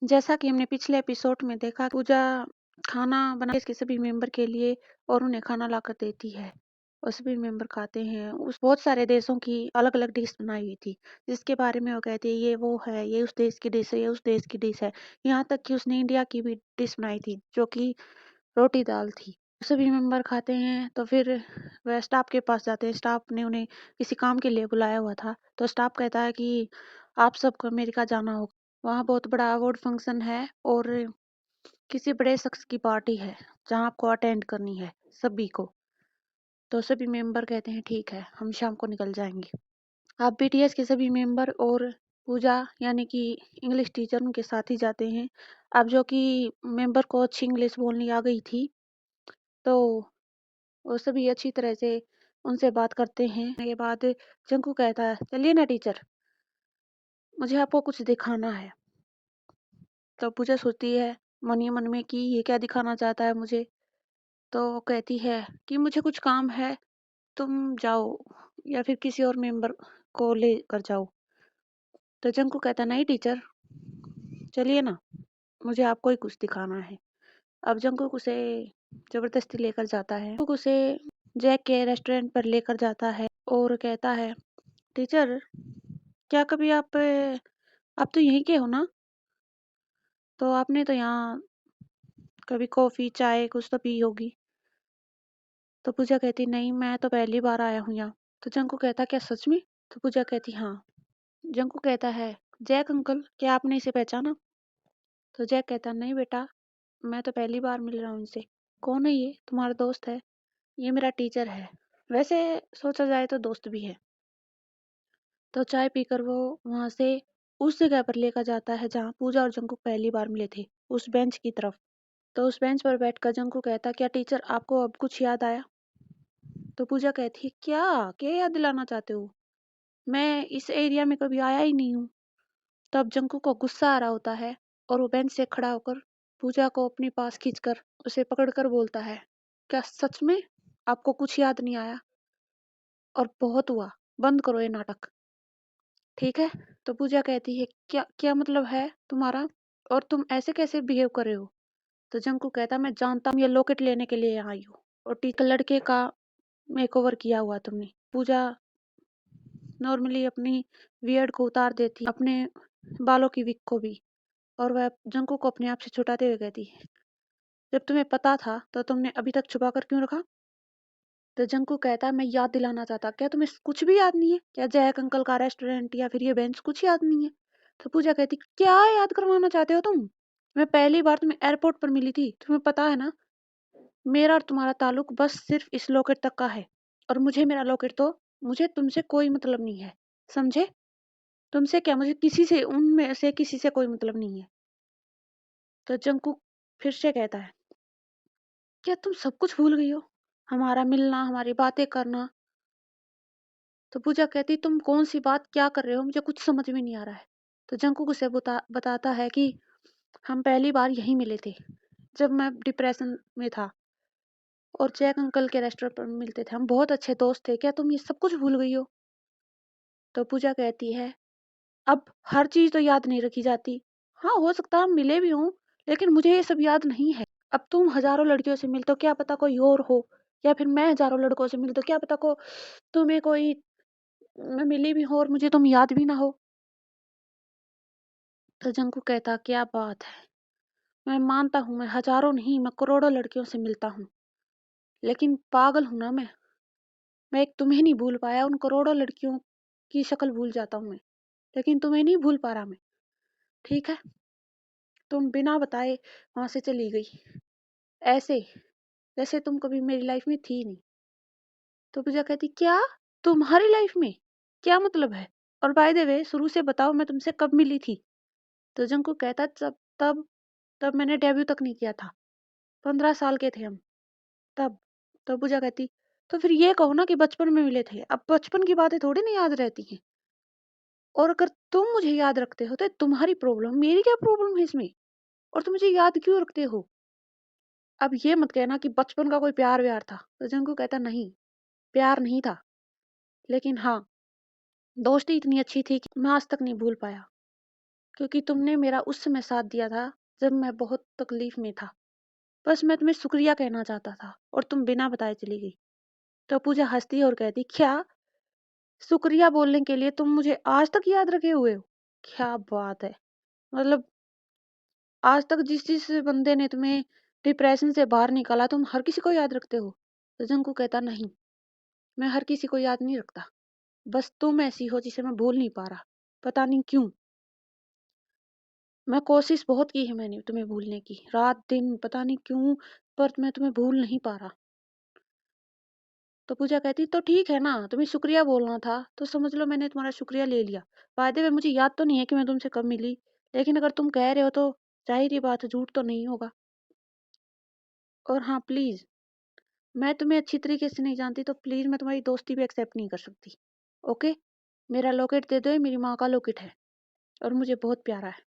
जैसा कि हमने पिछले एपिसोड में देखा, पूजा खाना बना के इसके सभी मेंबर के लिए और उन्हें खाना लाकर देती है और सभी मेंबर खाते हैं। उस बहुत सारे देशों की अलग अलग डिश बनाई हुई थी, जिसके बारे में वो कहती है ये वो है, ये उस देश की डिश है, ये उस देश की डिश है। यहाँ तक कि उसने इंडिया की भी डिश बनाई थी जो कि रोटी दाल थी। सभी मेंबर खाते हैं तो फिर वह स्टाफ के पास जाते हैं। स्टाफ ने उन्हें किसी काम के लिए बुलाया हुआ था, तो स्टाफ कहता है कि आप सबको अमेरिका जाना होगा। वहाँ बहुत बड़ा अवार्ड फंक्शन है और किसी बड़े शख्स की पार्टी है जहाँ आपको अटेंड करनी है सभी को। तो सभी मेंबर कहते हैं ठीक है, हम शाम को निकल जाएंगे। आप बीटीएस के सभी मेंबर और पूजा यानी कि इंग्लिश टीचर उनके साथ ही जाते हैं। अब जो कि मेंबर को अच्छी इंग्लिश बोलनी आ गई थी, तो वो सभी अच्छी तरह से उनसे बात करते हैं। के बाद जंकू कहता है चलिए ना टीचर, मुझे आपको कुछ दिखाना है। तो पूजा सोचती है मन ही मन में कि ये क्या दिखाना चाहता है मुझे। तो वो कहती है कि मुझे कुछ काम है, तुम जाओ या फिर किसी और मेंबर को ले कर जाओ। तो जंकू कहता नहीं टीचर, चलिए ना, मुझे आपको ही कुछ दिखाना है। अब जंकुक उसे जबरदस्ती लेकर जाता है। जंकुक उसे जैक के रेस्टोरेंट पर लेकर जाता है और कहता है टीचर, क्या कभी आप तो यहीं के हो ना, तो आपने तो यहाँ कभी कॉफी चाय कुछ तो पी होगी। तो पूजा कहती नहीं, मैं तो पहली बार आया हूँ यहाँ। तो जंकू कहता क्या सच में? तो पूजा कहती हाँ। जंकू कहता है जैक अंकल, क्या आपने इसे पहचाना? तो जैक कहता नहीं बेटा, मैं तो पहली बार मिल रहा हूँ इनसे। कौन है ये? तुम्हारा दोस्त है? ये मेरा टीचर है, वैसे सोचा जाए तो दोस्त भी है। तो चाय पीकर वो वहां से उस जगह पर लेकर जाता है जहाँ पूजा और जंकुक पहली बार मिले थे, उस बेंच की तरफ। तो उस बेंच पर बैठकर जंकुक कहता क्या टीचर, आपको अब कुछ याद आया? तो पूजा कहती है क्या याद दिलाना चाहते हो? मैं इस एरिया में कभी आया ही नहीं हूँ। तब जंकुक को गुस्सा आ रहा होता है और वो बेंच से खड़ा होकर पूजा को अपने पास खींचकर उसे पकड़कर बोलता है क्या सच में आपको कुछ याद नहीं आया? और बहुत हुआ, बंद करो ये नाटक, ठीक है? तो पूजा कहती है क्या क्या मतलब है तुम्हारा, और तुम ऐसे कैसे बिहेव कर रहे हो? तो जंकू कहता मैं जानता हूँ ये लॉकेट लेने के लिए यहाँ आई हो और टीका लड़के का मेकओवर किया हुआ तुमने। पूजा नॉर्मली अपनी वियर्ड को उतार देती, अपने बालों की विक को भी, और वह जंकू को अपने आप से छुटाते हुए कहती है जब तुम्हें पता था तो तुमने अभी तक छुपा कर क्यों रखा? तो जंकू कहता है मैं याद दिलाना चाहता, क्या तुम्हें कुछ भी याद नहीं है क्या? जैक अंकल का रेस्टोरेंट या फिर ये बेंच कुछ याद नहीं है? तो पूजा कहती क्या याद करवाना चाहते हो तुम? मैं पहली बार तुम्हें एयरपोर्ट पर मिली थी, तुम्हें पता है ना, मेरा और तुम्हारा ताल्लुक बस सिर्फ इस लॉकेट तक का है, और मुझे मेरा लॉकेट तो, मुझे तुमसे कोई मतलब नहीं है, समझे? तुमसे क्या, मुझे किसी से, उनमें से किसी से कोई मतलब नहीं है। तो जंकू फिर से कहता है क्या तुम सब कुछ भूल गई हो, हमारा मिलना, हमारी बातें करना? तो पूजा कहती तुम कौन सी बात क्या कर रहे हो, मुझे कुछ समझ में नहीं आ रहा है। तो जंकुक उसे बताता है कि हम पहली बार यहीं मिले थे जब मैं डिप्रेशन में था, और जैक अंकल के रेस्टोरेंट पर मिलते थे, हम बहुत अच्छे दोस्त थे, क्या तुम ये सब कुछ भूल गई हो? तो पूजा कहती है अब हर चीज तो याद नहीं रखी जाती। हाँ, हो सकता है हम मिले भी हों, लेकिन मुझे ये सब याद नहीं है। अब तुम हजारों लड़कियों से मिलते हो, क्या पता कोई और हो, या फिर मैं हजारों लड़कों से मिलती हूँ, क्या पता को तुम्हें कोई, मैं मिली भी हो और मुझे तुम याद भी ना हो। तो जंकू कहता क्या बात है, मैं मानता हूँ मैं हजारों नहीं, मैं करोड़ों लड़कियों से मिलता हूँ, लेकिन पागल हूं ना मैं एक तुम्हें नहीं भूल पाया, उन करोड़ों लड़कियों की शक्ल भूल जाता हूँ मैं, लेकिन तुम्हें नहीं भूल पा रहा मैं, ठीक है? तुम बिना बताए वहां से चली गई, ऐसे जैसे तुम कभी मेरी लाइफ में थी नहीं। तो पूजा कहती क्या, तुम्हारी लाइफ में? क्या मतलब है? और बाय द वे शुरू से बताओ, मैं तुमसे कब मिली थी? तो जंकू कहता तब तब मैंने डेब्यू तक नहीं किया था, 15 साल के थे हम तब। तो पूजा कहती तो फिर ये कहो ना कि बचपन में मिले थे, अब बचपन की बातें थोड़ी नहीं याद रहती हैं, और अगर तुम मुझे याद रखते हो तो तुम्हारी प्रॉब्लम, मेरी क्या प्रॉब्लम है इसमें? और तुम मुझे याद क्यों रखते हो? अब ये मत कहना कि बचपन का कोई प्यार व्यार था। तो जंकू कहता नहीं, प्यार नहीं था, लेकिन हाँ, दोस्ती इतनी अच्छी थी कि मैं आज तक नहीं भूल पाया। क्योंकि तुमने मेरा उस समय साथ दिया था जब मैं बहुत तकलीफ में था। बस मैं तुम्हें शुक्रिया कहना चाहता था और तुम बिना बताए चली गई। तो पूजा हंसती है और कहती, क्या शुक्रिया बोलने के लिए तुम मुझे आज तक याद रखे हुए हो? क्या बात है। मतलब आज तक जिस जिस बंदे ने तुम्हें डिप्रेशन से बाहर निकाला तुम हर किसी को याद रखते हो? तो जंकू कहता, नहीं, मैं हर किसी को याद नहीं रखता, बस तुम ऐसी हो जिसे मैं भूल नहीं पा रहा, पता नहीं क्यों। मैं कोशिश बहुत की है मैंने तुम्हें भूलने की, रात दिन पता नहीं क्यों, पर मैं तुम्हें भूल नहीं पा रहा। तो पूजा कहती, तो ठीक है ना, तुम्हें शुक्रिया बोलना था तो समझ लो मैंने तुम्हारा शुक्रिया ले लिया। वायदे में मुझे याद तो नहीं है कि मैं तुमसे कब मिली, लेकिन अगर तुम कह रहे हो तो जाहिर ही बात है, झूठ तो नहीं होगा। और हाँ प्लीज, मैं तुम्हें अच्छी तरीके से नहीं जानती तो प्लीज मैं तुम्हारी दोस्ती भी एक्सेप्ट नहीं कर सकती। ओके, मेरा लॉकेट दे दो, ये मेरी माँ का लॉकेट है और मुझे बहुत प्यारा है।